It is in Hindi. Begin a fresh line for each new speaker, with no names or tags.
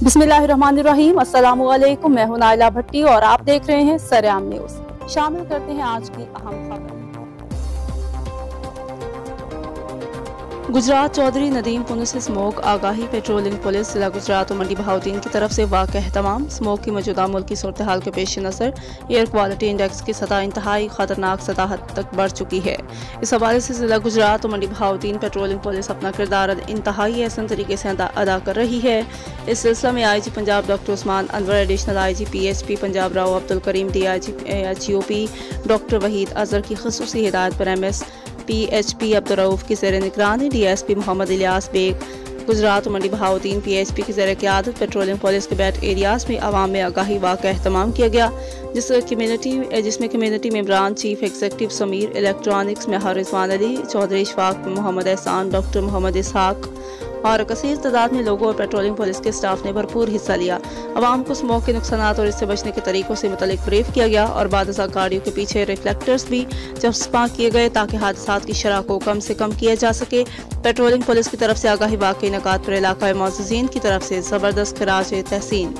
बिस्मिल्लाहिर्रहमानिर्रहीम। अस्सलामुअलैकुम। मैं हूं नाइला भट्टी और आप देख रहे हैं सरेआम न्यूज़। शामिल करते हैं आज की अहम खबर। गुजरात चौधरी नदीम पुलिस स्मोक आगाही पेट्रोलिंग पुलिस जिला गुजरात और मंडी बहाउद्दीन की तरफ से वाक़ तमाम स्मोक की मौजूदा मुल्की सूरत हाल के पेश नज़र एयर क्वालिटी इंडेक्स की सतह इंतहाई खतरनाक सतह तक बढ़ चुकी है। इस हवाले से जिला गुजरात और मंडी बहाउद्दीन पेट्रोलिंग पुलिस अपना किरदार इंतहाई एहसन तरीके से अदा कर रही है। इस सिलसिले में IG Punjab doctor Usman Anwar, additional IG PHP Punjab Rao Abdul Karim, DIG HOP doctor Waheed Azhar की खसूसी हिदायत पर MS PHP अब्दुर्रऊफ की ज़ेर निगरानी DSP मोहम्मद इलियास बेग, गुजरात और मंडी बहाउद्दीन PHP की ज़ेर क़यादत पेट्रोलिंग पुलिस के बैट एरियाज़ में आवाम में आगाही वाक़ एहतमाम किया गया, जिसमें कम्यूनिटी मेंबरान, चीफ एग्जीक्यूटिव समीर, इलेक्ट्रॉनिक्स में रिजवान अली चौधरी, इशफाक मोहम्मद एहसान, डॉक्टर मोहम्मद इसहाक और कसीर तादाद में लोगों और पेट्रोलिंग पुलिस के स्टाफ ने भरपूर हिस्सा लिया। अवाम को स्मोक के नुकसानात और इससे बचने के तरीकों से मुतल्लिक ब्रीफ किया गया और बादशाह गाड़ियों के पीछे रिफ्लेक्टर्स भी चस्पा किए गए ताकि हादसात की शरह को कम से कम किया जा सके। पेट्रोलिंग पुलिस की तरफ से आगाही वाक़ई नकात पर इलाका मोअज़्ज़िज़ीन की तरफ से ज़बरदस्त खिराज तहसीन।